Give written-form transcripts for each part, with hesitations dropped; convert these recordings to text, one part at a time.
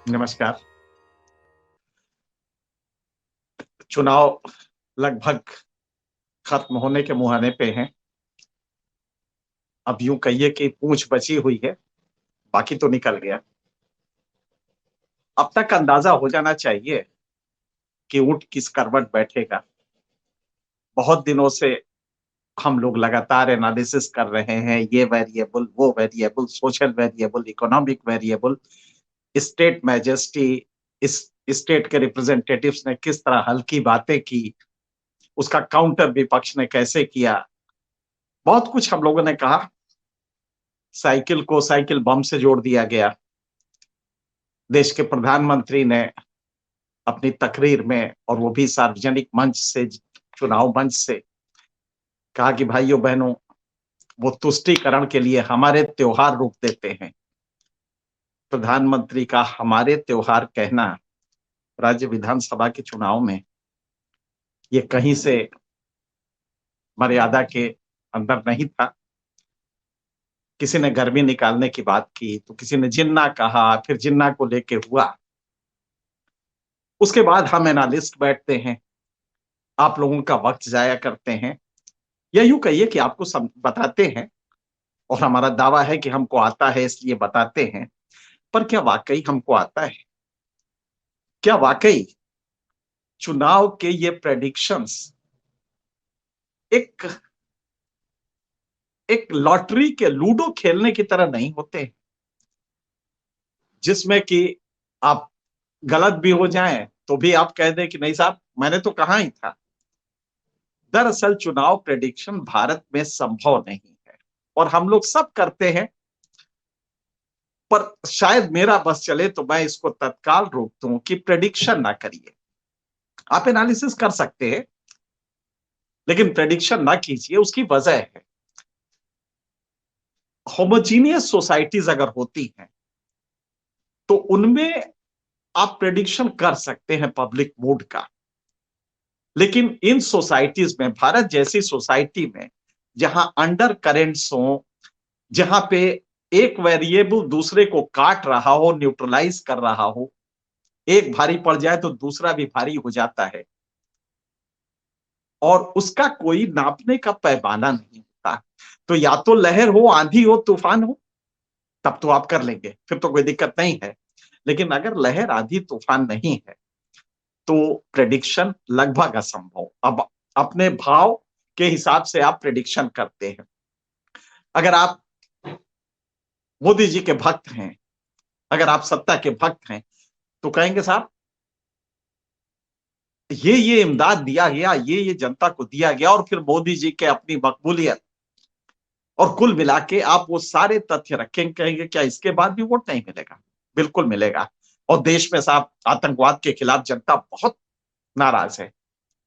नमस्कार। चुनाव लगभग खत्म होने के मुहाने पे हैं। अब यूँ कहिए कि पूँछ बची हुई है, बाकी तो निकल गया। अब तक अंदाज़ा हो जाना चाहिए कि ऊँट किस करवट बैठेगा। बहुत दिनों से हम लोग लगातार एनालिसिस कर रहे हैं, ये वेरिएबल, वो variable, social variable, economic variable, state majesty, इस स्टेट के रिप्रेजेंटेटिव्स ने किस तरह हल्की बातें की, उसका काउंटर विपक्ष ने कैसे किया। बहुत कुछ हम लोगों ने कहा। साइकिल को साइकिल बम से जोड़ दिया गया। देश के प्रधानमंत्री ने अपनी तकरीर में, और वो भी सार्वजनिक मंच से, चुनाव मंच से, कहा कि भाइयों बहनों, वो तुष्टीकरण के लिए हमारे त्योहार रोक देते हैं। प्रधानमंत्री का हमारे त्योहार कहना राज्य विधानसभा के चुनाव में ये कहीं से मर्यादा के अंदर नहीं था। किसी ने गर्मी निकालने की बात की, तो किसी ने जिन्ना कहा, फिर जिन्ना को लेके हुआ। उसके बाद हम एनालिस्ट बैठते हैं, आप लोगों का वक्त जाया करते हैं, या यूं कहिए कि आपको बताते हैं, और हमारा दावा है कि हमको आता है इसलिए बताते हैं। पर क्या वाकई हमको आता है? क्या वाकई चुनाव के ये प्रेडिक्शंस एक एक लॉटरी के लूडो खेलने की तरह नहीं होते, जिसमें कि आप गलत भी हो जाएं तो भी आप कह दें कि नहीं साहब, मैंने तो कहा ही था। दरअसल चुनाव प्रेडिक्शन भारत में संभव नहीं है, और हम लोग सब करते हैं। पर शायद मेरा बस चले तो मैं इसको तत्काल रोक दूं कि प्रेडिक्शन ना करिए। आप एनालिसिस कर सकते हैं, लेकिन प्रेडिक्शन ना कीजिए। उसकी वजह है, होमोजीनियस सोसाइटीज अगर होती हैं तो उनमें आप प्रेडिक्शन कर सकते हैं पब्लिक मूड का। लेकिन इन सोसाइटीज में, भारत जैसी सोसाइटी में, जहां अंडर करेंट्स हो, जहां पे एक वेरिएबल दूसरे को काट रहा हो, न्यूट्रलाइज कर रहा हो, एक भारी पड़ जाए तो दूसरा भी भारी हो जाता है, और उसका कोई नापने का पैमाना नहीं होता। तो या तो लहर हो, आंधी हो, तूफान हो, तब तो आप कर लेंगे, फिर तो कोई दिक्कत नहीं है। लेकिन अगर लहर, आंधी, तूफान नहीं है तो प्रेडिक्शन लगभग असंभव। अब अपने भाव के हिसाब से आप प्रेडिक्शन करते हैं। अगर आप मोदी जी के भक्त हैं, अगर आप सत्ता के भक्त हैं, तो कहेंगे साहब ये इमदाद दिया गया, ये जनता को दिया गया, और फिर मोदी जी के अपनी मकबूलियत, और कुल मिला के आप वो सारे तथ्य रखेंगे, कहेंगे क्या इसके बाद भी वोट नहीं मिलेगा? बिल्कुल मिलेगा। और देश में साहब आतंकवाद के खिलाफ जनता बहुत नाराज है,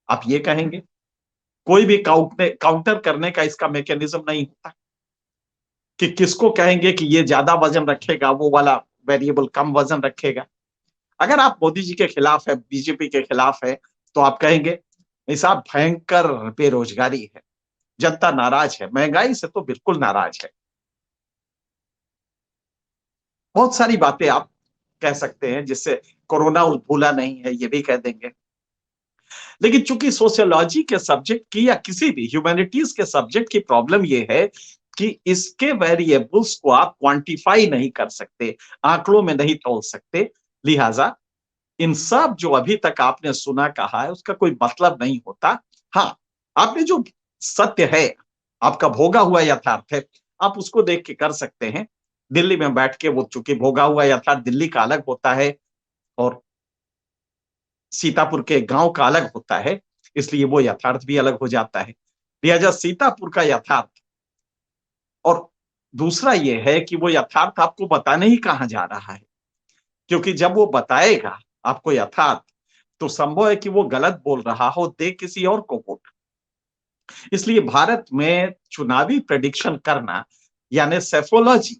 आप ये कहेंगे। कोई भी काउंटर करने का इसका मैकेनिज्म नहीं होता कि किसको कहेंगे कि ये ज्यादा वजन रखेगा, वो वाला वेरिएबल कम वजन रखेगा। अगर आप मोदी जी के खिलाफ है, बीजेपी के खिलाफ है, तो आप कहेंगे नहीं साहब, भयंकर बेरोजगारी है, जनता नाराज है, महंगाई से तो बिल्कुल नाराज है। बहुत सारी बातें आप कह सकते हैं, जिससे कोरोना भूला नहीं है, ये भी कह देंगे। लेकिन चूंकि सोशियोलॉजी के सब्जेक्ट की, या किसी भी ह्यूमैनिटीज के सब्जेक्ट की प्रॉब्लम यह है कि इसके वेरिएबल्स को आप क्वांटिफाई नहीं कर सकते, आंकड़ों में नहीं तोल सकते। लिहाजा इन सब जो अभी तक आपने सुना कहा है, उसका कोई मतलब नहीं होता। हाँ, आपने जो सत्य है, आपका भोगा हुआ यथार्थ है, आप उसको देख के कर सकते हैं। दिल्ली में बैठ के, वो चूंकि भोगा हुआ यथार्थ दिल्ली का अलग होता है और सीतापुर के गांव का अलग होता है, इसलिए वो यथार्थ भी अलग हो जाता है। लिहाजा सीतापुर का यथार्थ, और दूसरा ये है कि वो यथार्थ आपको बताने ही कहां जा रहा है, क्योंकि जब वो बताएगा आपको यथार्थ, तो संभव है कि वो गलत बोल रहा हो, दे किसी और को वोट। इसलिए भारत में चुनावी प्रेडिक्शन करना, यानी सेफोलॉजी,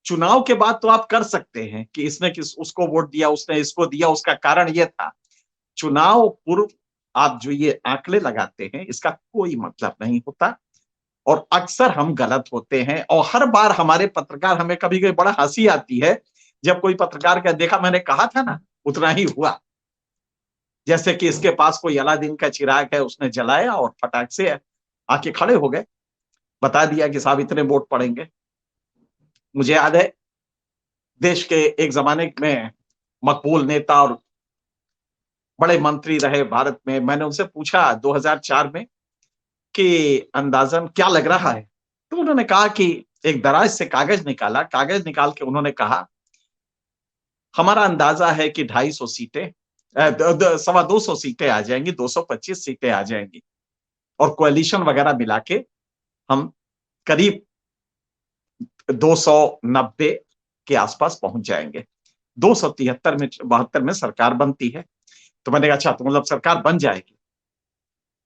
चुनाव के बाद तो आप कर सकते हैं कि इसने किस उसको वोट दिया, उसने इसको दिया, उसका कारण ये था। चुनाव पूर्व आप जो ये आंकड़े लगाते हैं, इसका कोई मतलब नहीं होता, और अक्सर हम गलत होते हैं। और हर बार हमारे पत्रकार, हमें कभी कभी बड़ा हंसी आती है जब कोई पत्रकार का देखा, मैंने कहा था ना, उतना ही हुआ। जैसे कि इसके पास कोई अलादीन का चिराग है, उसने जलाया और फटाक से आके खड़े हो गए, बता दिया कि साहब इतने वोट पड़ेंगे। मुझे याद है, देश के एक जमाने में मकबूल नेता और बड़े मंत्री रहे भारत में, मैंने उनसे पूछा 2004 में कि अंदाजन क्या लग रहा है? तो उन्होंने कहा कि एक दराज से कागज निकाला, कागज निकाल के उन्होंने कहा, हमारा अंदाजा है कि 250 सीटें, 250 सीटें आ जाएंगी, 225 सीटें आ जाएंगी, और कोalition वगैरह मिला के हम करीब 290 के आसपास पहुंच जाएंगे। 273 में 72 में सरकार बनती है। तो मैंने कहा अच्छा, तो मतलब सरकार बन जाएगी?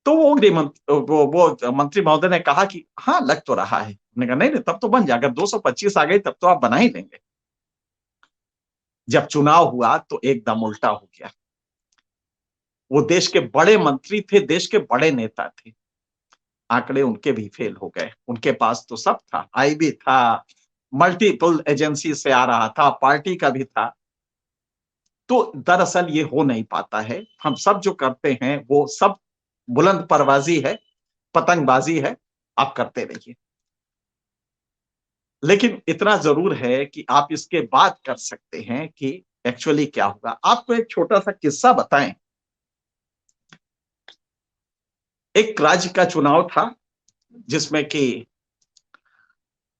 तो वो गृह मंत्री, वो मंत्री महोदय ने कहा कि हाँ, लग तो रहा है। मैंने कहा नहीं नहीं, तब तो बन जाएगा, 225 आ गई तब तो आप बना ही लेंगे। जब चुनाव हुआ तो एकदम उल्टा हो गया। वो देश के बड़े मंत्री थे, देश के बड़े नेता थे, आंकड़े उनके भी फेल हो गए। उनके पास तो सब था, आईबी था, मल्टीपल एजेंसी से आ रहा था, पार्टी का भी था। तो दरअसल ये हो नहीं पाता है। हम सब जो करते हैं वो सब बुलंद परवाजी है, पतंगबाजी है, आप करते रहिए। लेकिन इतना जरूर है कि आप इसके बाद कर सकते हैं कि एक्चुअली क्या होगा। आपको एक छोटा सा किस्सा बताएं। एक राज्य का चुनाव था जिसमें कि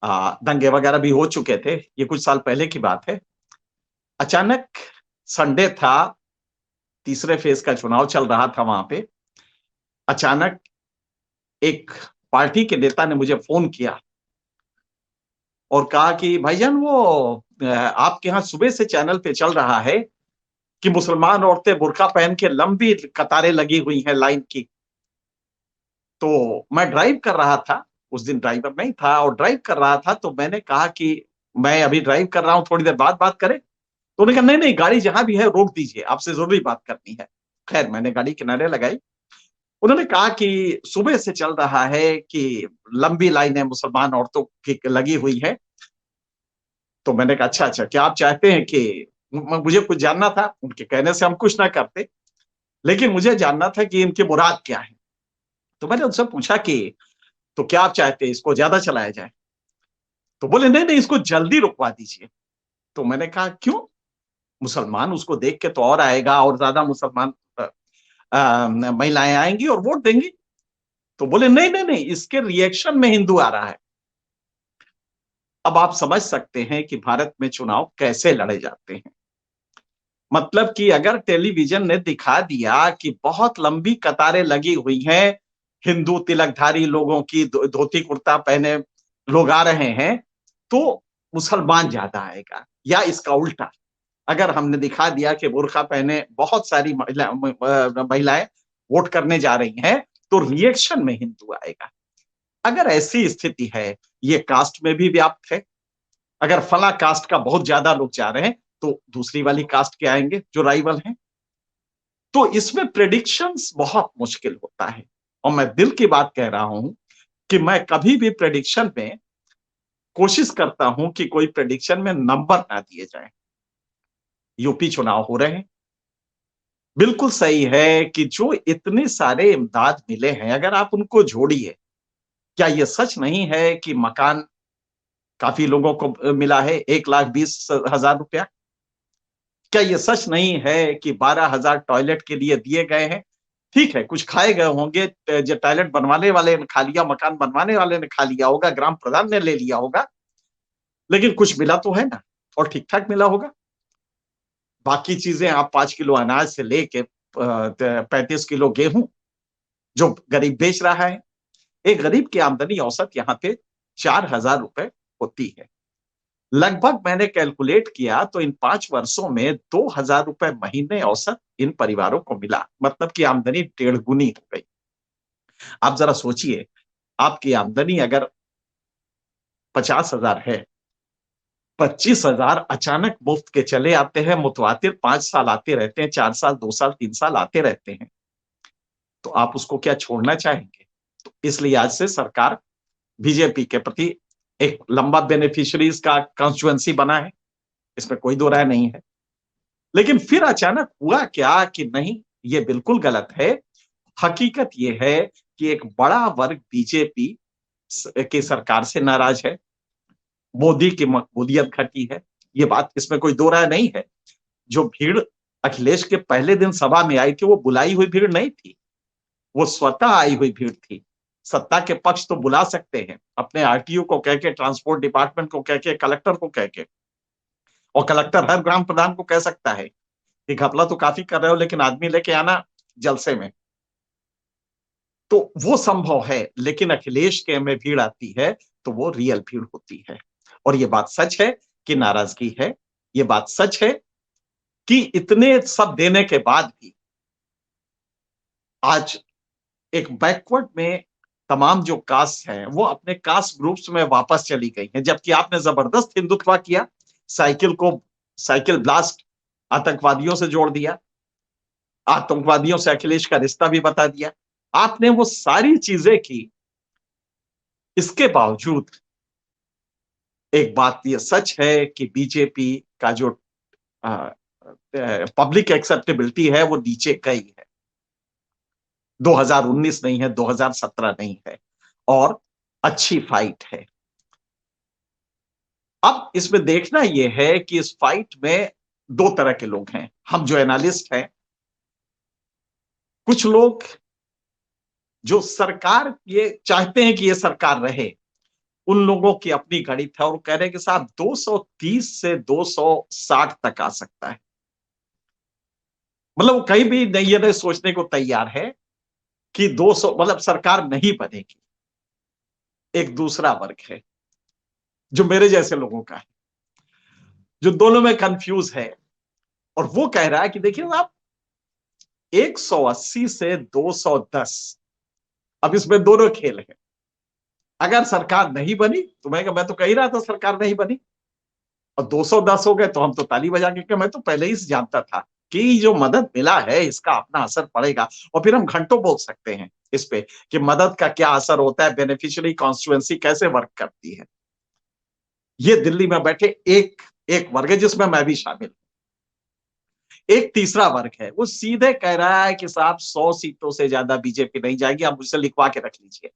दंगे वगैरह भी हो चुके थे, ये कुछ साल पहले की बात है। अचानक संडे था, तीसरे फेज का चुनाव चल रहा था वहां पे। अचानक एक पार्टी के नेता ने मुझे फोन किया और कहा कि भाईजान, वो आपके यहाँ सुबह से चैनल पे चल रहा है कि मुसलमान औरतें बुर्का पहन के लंबी कतारें लगी हुई हैं लाइन की। तो मैं ड्राइव कर रहा था, उस दिन ड्राइवर नहीं था, और ड्राइव कर रहा था, तो मैंने कहा कि मैं अभी ड्राइव कर रहा हूं, थोड़ी देर बाद बात करें। तो उन्होंने कहा नहीं नहीं, गाड़ी जहां भी है रोक दीजिए, आपसे जरूरी बात करनी है। खैर, मैंने गाड़ी किनारे लगाई। उन्होंने कहा कि सुबह से चल रहा है कि लंबी लाइनें मुसलमान औरतों की लगी हुई है। तो मैंने कहा अच्छा अच्छा, क्या आप चाहते हैं कि, मुझे कुछ जानना था, उनके कहने से हम कुछ ना करते, लेकिन मुझे जानना था कि इनकी मुराद क्या है। तो मैंने उनसे पूछा कि तो क्या आप चाहते हैं, इसको ज्यादा चलाया जाए? तो बोले नहीं नहीं, इसको जल्दी रुकवा दीजिए। तो मैंने कहा क्यों? मुसलमान उसको देख के तो और आएगा, और ज्यादा मुसलमान महिलाएं आएंगी और वोट देंगी। तो बोले नहीं नहीं नहीं, इसके रिएक्शन में हिंदू आ रहा है। अब आप समझ सकते हैं कि भारत में चुनाव कैसे लड़े जाते हैं। मतलब कि अगर टेलीविजन ने दिखा दिया कि बहुत लंबी कतारें लगी हुई हैं, हिंदू तिलकधारी लोगों की, धोती कुर्ता पहने लोग आ रहे हैं, तो मुसलमान ज्यादा आएगा। या इसका उल्टा, अगर हमने दिखा दिया कि बुर्का पहने बहुत सारी महिलाएं वोट करने जा रही हैं, तो रिएक्शन में हिंदू आएगा। अगर ऐसी स्थिति है, ये कास्ट में भी व्याप्त है। अगर फला कास्ट का बहुत ज्यादा लोग जा रहे हैं, तो दूसरी वाली कास्ट के आएंगे जो राइवल हैं। तो इसमें प्रेडिक्शंस बहुत मुश्किल होता है। और मैं दिल की बात कह रहा हूं कि मैं कभी भी प्रेडिक्शन में कोशिश करता हूं कि कोई प्रेडिक्शन में नंबर ना दिए जाए। यूपी चुनाव हो रहे हैं, बिल्कुल सही है कि जो इतने सारे इमदाद मिले हैं, अगर आप उनको जोड़िए, क्या ये सच नहीं है कि मकान काफी लोगों को मिला है, 1,20,000 रुपया? क्या ये सच नहीं है कि 12,000 टॉयलेट के लिए दिए गए हैं? ठीक है, कुछ खाए गए होंगे, जो टॉयलेट बनवाने वाले ने खा लिया, मकान बनवाने वाले ने खा लिया होगा, ग्राम प्रधान ने ले लिया होगा, लेकिन कुछ मिला तो है ना, और ठीक ठाक मिला होगा। बाकी चीजें, आप 5 किलो अनाज से लेके 35 किलो गेहूं जो गरीब बेच रहा है। एक गरीब की आमदनी औसत यहाँ पे 4,000 रुपए होती है। लगभग मैंने कैलकुलेट किया तो इन 5 वर्षों में 2,000 रुपए महीने औसत इन परिवारों को मिला, मतलब कि आमदनी 1.5 गुनी हो गई। आप जरा सोचिए, आपकी आमदनी अगर 50,000 है, 25,000 अचानक मुफ्त के चले आते हैं, मुतवातिर 5 साल आते रहते हैं, 4 साल, 2 साल, 3 साल आते रहते हैं, तो आप उसको क्या छोड़ना चाहेंगे? तो इसलिए आज से सरकार बीजेपी के प्रति एक लंबा बेनिफिशियरीज का कॉन्स्टिट्यूएंसी बना है। इसमें कोई दो राय नहीं है। लेकिन फिर अचानक हुआ क्या कि नहीं, ये बिल्कुल गलत है। हकीकत ये है कि एक बड़ा वर्ग बीजेपी की सरकार से नाराज है, मोदी की मकबूलियत घटी है, ये बात, इसमें कोई दो राय नहीं है। जो भीड़ अखिलेश के पहले दिन सभा में आई थी, वो बुलाई हुई भीड़ नहीं थी, वो स्वतः आई हुई भीड़ थी। सत्ता के पक्ष तो बुला सकते हैं, अपने आरटीओ को कह के, ट्रांसपोर्ट डिपार्टमेंट को कह के, कलेक्टर को कह के, और कलेक्टर हर ग्राम प्रधान को कह सकता है कि घपला तो काफी कर रहे हो, लेकिन आदमी लेके आना जलसे में। तो वो संभव है, लेकिन अखिलेश के में भीड़ आती है तो वो रियल भीड़ होती है। और ये बात सच है कि नाराजगी है, ये बात सच है कि इतने सब देने के बाद भी आज एक बैकवर्ड में तमाम जो कास्ट हैं वो अपने कास्ट ग्रुप्स में वापस चली गई हैं, जबकि आपने जबरदस्त हिंदुत्व किया, साइकिल को, साइकिल ब्लास्ट आतंकवादियों से जोड़ दिया, आतंकवादियों से अखिलेश का रिश्ता भी बता दिया, आपने वो सारी चीजें की। इसके बावजूद एक बात ये सच है कि बीजेपी का जो पब्लिक एक्सेप्टेबिलिटी है वो नीचे गई है। 2019 नहीं है, 2017 नहीं है, और अच्छी फाइट है। अब इसमें देखना यह है कि इस फाइट में दो तरह के लोग हैं। हम जो एनालिस्ट हैं, कुछ लोग जो सरकार ये चाहते हैं कि ये सरकार रहे, उन लोगों की अपनी गणित है और कह रहे हैं कि साहब 230 से 260 तक आ सकता है। मतलब कहीं भी नहीं ये नहीं सोचने को तैयार है कि 200 मतलब सरकार नहीं बनेगी। एक दूसरा वर्ग है जो मेरे जैसे लोगों का है, जो दोनों में कंफ्यूज है, और वो कह रहा है कि देखिए आप 180 से 210, अब इसमें दोनों खेल है। अगर सरकार नहीं बनी तो मैं तो कह ही रहा था सरकार नहीं बनी, और 210 हो गए तो हम तो ताली बजा के, मैं तो पहले ही से जानता था कि जो मदद मिला है इसका अपना असर पड़ेगा। और फिर हम घंटों बोल सकते हैं इस पे कि मदद का क्या असर होता है, बेनिफिशियरी कॉन्स्टिट्यूएंसी कैसे वर्क करती है। ये दिल्ली में बैठे एक एक वर्ग है जिसमें मैं भी शामिल। एक तीसरा वर्ग है, वो सीधे कह रहा है कि साहब 100 सीटों से ज्यादा बीजेपी नहीं जाएगी, आप मुझसे लिखवा के रख लीजिए।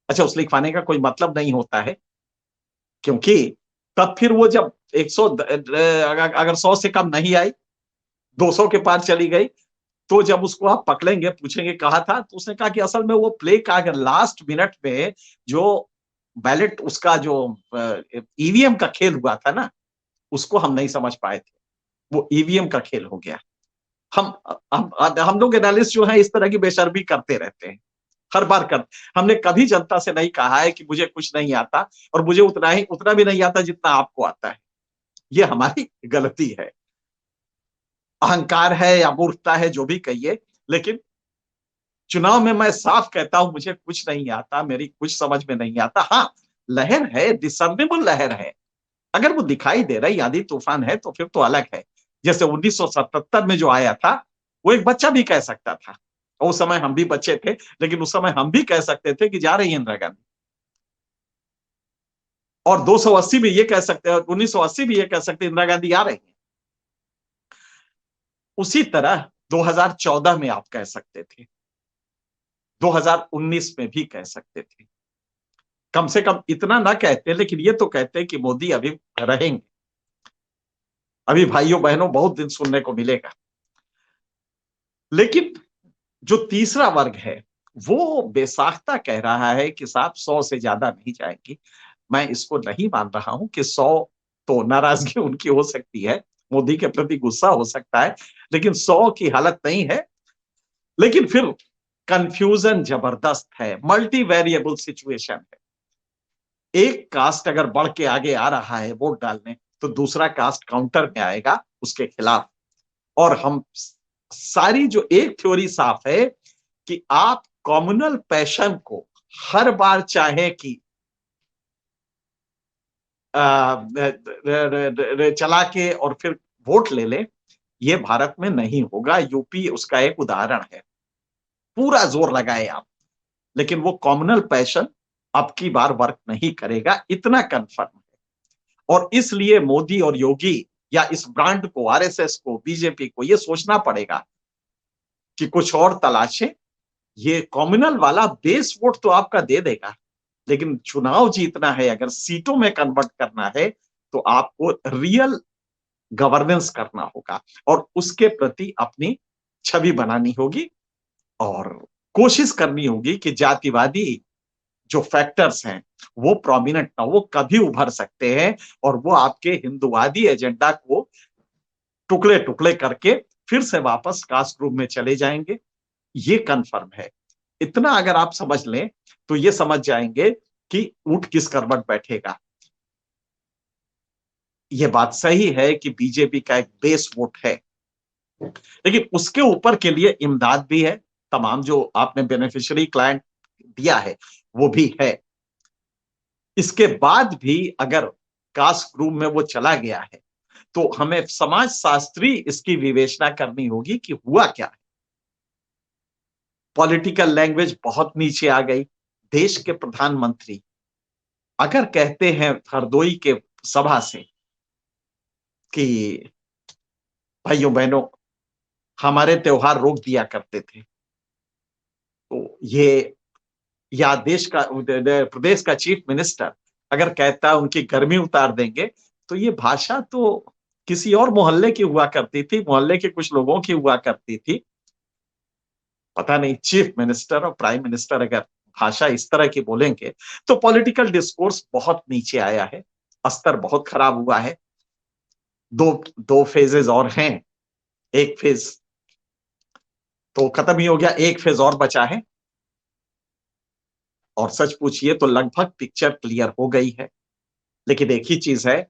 अच्छा, उस लिखवाने का कोई मतलब नहीं होता है, क्योंकि तब फिर वो जब 100 अगर 100 से कम नहीं आई, 200 के पार चली गई, तो जब उसको आप पकड़ेंगे, पूछेंगे कहा था, तो उसने कहा कि असल में वो प्ले का अगर लास्ट मिनट में जो बैलेट उसका जो ईवीएम का खेल हुआ था ना, उसको हम नहीं समझ पाए थे, वो ईवीएम का खेल हो गया। हम हम लोग एनालिस्ट जो है इस तरह की बेशर्मी करते रहते हैं, हर बार कर। हमने कभी जनता से नहीं कहा है कि मुझे कुछ नहीं आता, और मुझे उतना भी नहीं आता जितना आपको आता है। ये हमारी गलती है, अहंकार है या मूर्खता है, जो भी कहिए, लेकिन चुनाव में मैं साफ कहता हूं मुझे कुछ नहीं आता, मेरी कुछ समझ में नहीं आता। हाँ, लहर है, डिसर्नेबल लहर है, अगर वो दिखाई दे रही आंधी तूफान है तो फिर तो अलग है। जैसे 1977 में जो आया था, वो एक बच्चा भी कह सकता था, और उस समय हम भी बच्चे थे, लेकिन उस समय हम भी कह सकते थे कि जा रही है इंदिरा गांधी, और 280 भी ये कह सकते हैं, 1980 भी ये कह सकते हैं इंदिरा गांधी आ रही है। उसी तरह 2014 में आप कह सकते थे, 2019 में भी कह सकते थे। कम से कम इतना ना कहते, लेकिन ये तो कहते कि मोदी अभी रहेंगे। अभी भाइयों बहनों बहुत दिन सुनने को मिलेगा। लेकिन जो तीसरा वर्ग है, वो बेसाख्ता कह रहा है कि साहब 100 से ज्यादा नहीं जाएगी। मैं इसको नहीं मान रहा हूं कि 100, तो नाराजगी उनकी हो सकती है, मोदी के प्रति गुस्सा हो सकता है, लेकिन 100 की हालत नहीं है। लेकिन फिर कंफ्यूजन जबरदस्त है, मल्टी वेरिएबल सिचुएशन है। एक कास्ट अगर बढ़ के आगे आ रहा है वोट डालने, तो दूसरा कास्ट काउंटर में आएगा उसके खिलाफ। और हम सारी जो एक थ्योरी साफ है कि आप कम्युनल पैशन को हर बार चाहे कि चला के और फिर वोट ले ले, ये भारत में नहीं होगा। यूपी उसका एक उदाहरण है, पूरा जोर लगाए आप, लेकिन वो कम्युनल पैशन अब की बार वर्क नहीं करेगा, इतना कंफर्म है। और इसलिए मोदी और योगी या इस ब्रांड को, आरएसएस को, बीजेपी को ये सोचना पड़ेगा कि कुछ और तलाशें। ये कम्युनल वाला बेस वोट तो आपका दे देगा, लेकिन चुनाव जीतना है, अगर सीटों में कन्वर्ट करना है, तो आपको रियल गवर्नेंस करना होगा और उसके प्रति अपनी छवि बनानी होगी और कोशिश करनी होगी कि जातिवादी जो फैक्टर्स हैं वो प्रोमिनेंट ना, वो कभी उभर सकते हैं और वो आपके हिंदुवादी एजेंडा को टुकड़े टुकड़े करके फिर से वापस कास्ट ग्रुप में चले जाएंगे। ये कंफर्म है। इतना अगर आप समझ लें तो ये समझ जाएंगे कि ऊंट किस करवट बैठेगा। ये बात सही है कि बीजेपी का एक बेस वोट है, लेकिन उसके ऊपर के लिए इमदाद भी है, तमाम जो आपने बेनिफिशियरी क्लाइंट दिया है वो भी है। इसके बाद भी अगर कास्ट ग्रुप में वो चला गया है तो हमें समाज शास्त्री इसकी विवेचना करनी होगी कि हुआ क्या है। पॉलिटिकल लैंग्वेज बहुत नीचे आ गई। देश के प्रधानमंत्री अगर कहते हैं हरदोई के सभा से कि भाइयों बहनों हमारे त्योहार रोक दिया करते थे, तो ये, या देश का प्रदेश का चीफ मिनिस्टर अगर कहता है उनकी गर्मी उतार देंगे, तो ये भाषा तो किसी और मोहल्ले की हुआ करती थी, मोहल्ले के कुछ लोगों की हुआ करती थी। पता नहीं चीफ मिनिस्टर और प्राइम मिनिस्टर अगर भाषा इस तरह की बोलेंगे तो पॉलिटिकल डिस्कोर्स बहुत नीचे आया है, स्तर बहुत खराब हुआ है। दो दो फेजेस और हैं, एक फेज तो खत्म ही हो गया, एक फेज और बचा है और सच पूछिए तो लगभग पिक्चर क्लियर हो गई है। लेकिन एक ही चीज है,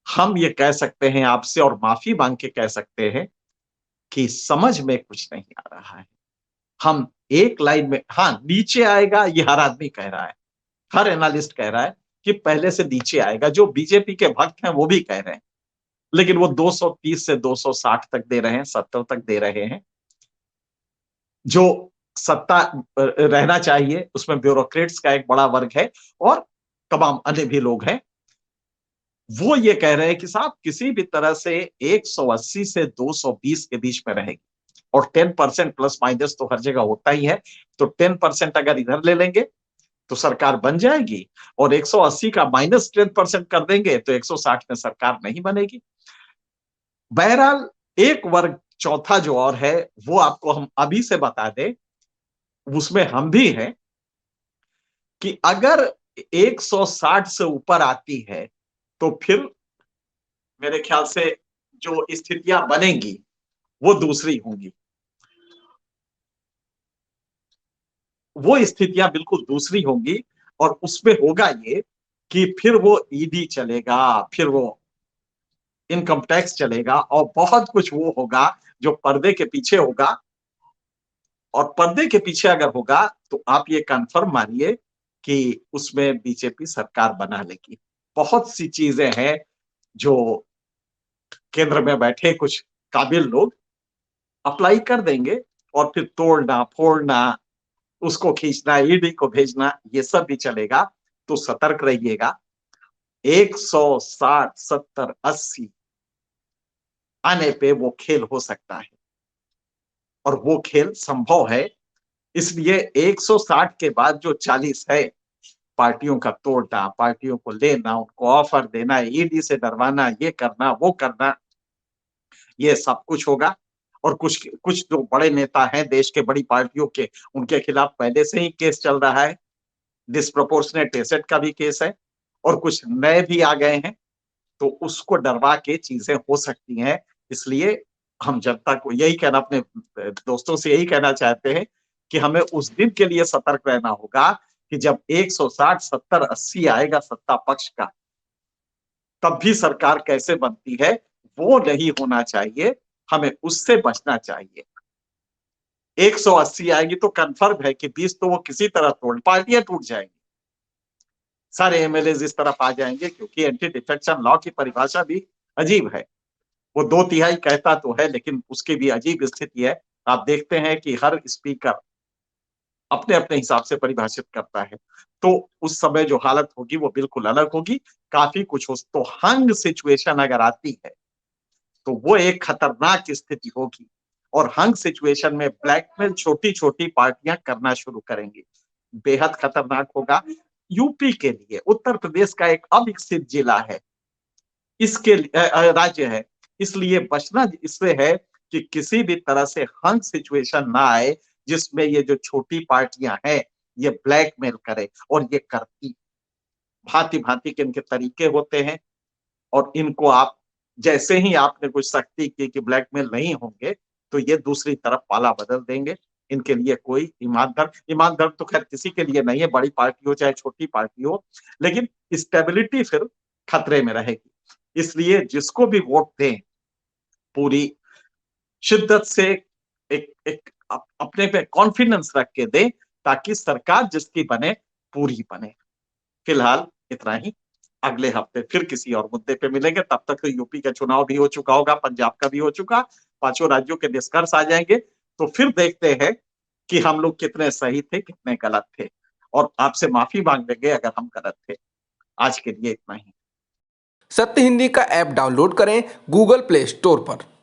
हम ये कह सकते हैं आपसे और माफी मांग के कह सकते हैं कि समझ में कुछ नहीं आ रहा है। हम एक लाइन में, हाँ नीचे आएगा ये हर आदमी कह रहा है, हर एनालिस्ट कह रहा है कि पहले से नीचे आएगा, जो बीजेपी के भक्त हैं वो भी कह रहे हैं, लेकिन वो 230 से 260 तक दे रहे हैं, 70 तक दे रहे हैं। जो सत्ता रहना चाहिए उसमें ब्यूरोक्रेट्स का एक बड़ा वर्ग है और तमाम अन्य भी लोग हैं, वो ये कह रहे हैं कि साहब किसी भी तरह से 180 से 220 के बीच में रहेगी और 10% प्लस माइनस तो हर जगह होता ही है, तो 10% अगर इधर ले लेंगे तो सरकार बन जाएगी और 180 का माइनस 10% कर देंगे तो 160 में सरकार नहीं बनेगी। बहरहाल एक वर्ग चौथा जो और है वो आपको हम अभी से बता दें, उसमें हम भी हैं कि अगर 160 से ऊपर आती है तो फिर मेरे ख्याल से जो स्थितियां बनेंगी वो दूसरी होंगी, वो स्थितियां बिल्कुल दूसरी होंगी और उसमें होगा ये कि फिर वो ईडी चलेगा, फिर वो इनकम टैक्स चलेगा और बहुत कुछ वो होगा जो पर्दे के पीछे होगा। और पर्दे के पीछे अगर होगा तो आप ये कंफर्म मानिए कि उसमें बीजेपी सरकार बना लेगी। बहुत सी चीजें हैं जो केंद्र में बैठे कुछ काबिल लोग अप्लाई कर देंगे और फिर तोड़ना फोड़ना, उसको खींचना, ईडी को भेजना, ये सब भी चलेगा। तो सतर्क रहिएगा। 160, 70, 80 आने पे वो खेल हो सकता है और वो खेल संभव है। इसलिए 160 के बाद जो 40 है, पार्टियों का तोड़ना, पार्टियों को लेना, उनको ऑफर देना, ईडी से डरवाना, ये करना वो करना, ये सब कुछ होगा। और कुछ कुछ जो बड़े नेता हैं देश के बड़ी पार्टियों के, उनके खिलाफ पहले से ही केस चल रहा है, डिस्प्रोपोर्शनेट एसेट का भी केस है और कुछ नए भी आ गए हैं, तो उसको डरवा के चीजें हो सकती हैं। इसलिए हम जनता को यही कहना, अपने दोस्तों से यही कहना चाहते हैं कि हमें उस दिन के लिए सतर्क रहना होगा कि जब 160, 70, 80 आएगा सत्ता पक्ष का, तब भी सरकार कैसे बनती है वो नहीं होना चाहिए, हमें उससे बचना चाहिए। 180 आएगी तो कंफर्म है कि 20 तो वो किसी तरह तोड़, पार्टियां टूट जाएंगी, सारे एमएलए इस तरफ आ जाएंगे, क्योंकि एंटी डिफेक्शन लॉ की परिभाषा भी अजीब है। वो 2/3 कहता तो है लेकिन उसकी भी अजीब स्थिति है। आप देखते हैं कि हर स्पीकर अपने अपने हिसाब से परिभाषित करता है, तो उस समय जो हालत होगी वो बिल्कुल अलग होगी। काफी कुछ हो तो हंग सिचुएशन अगर आती है तो वो एक खतरनाक स्थिति होगी और हंग सिचुएशन में ब्लैकमेल छोटी-छोटी पार्टियां करना शुरू करेंगी। बेहद खतरनाक होगा। यूपी के लिए उत्तर प्रदेश का एक अविकसित जिला है, इसके राज्य है, इसलिए बचना इससे है कि किसी भी तरह से हंग सिचुएशन ना आए जिसमें ये जो छोटी पार्टियां हैं ये ब्लैकमेल करे, और ये करती भांति-भांति के इनके तरीके होते हैं। और इनको आप जैसे ही आपने कुछ सख्ती की कि ब्लैकमेल नहीं होंगे, तो ये दूसरी तरफ पाला बदल देंगे। इनके लिए कोई ईमानदार तो खैर किसी के लिए नहीं है, बड़ी पार्टी हो चाहे छोटी पार्टी हो, लेकिन स्टेबिलिटी फिर खतरे में रहेगी। इसलिए जिसको भी वोट दें, पूरी शिद्दत से एक एक अपने पे कॉन्फिडेंस रख के दें, ताकि सरकार जिसकी बने, पूरी बने। फिलहाल इतना ही। अगले हफ्ते फिर किसी और मुद्दे पे मिलेंगे। तब तक तो यूपी का चुनाव भी हो चुका होगा, पंजाब का भी हो चुका, पांचों राज्यों के निष्कर्ष आ जाएंगे। तो फिर देखते हैं कि हम लोग कितने सही थे, कितने गलत थे, और आपसे माफी मांग लेंगे अगर हम गलत थे। आज के लिए इतना ही। सत्य हिंदी का ऐप डाउनलोड करें गूगल प्ले स्टोर पर।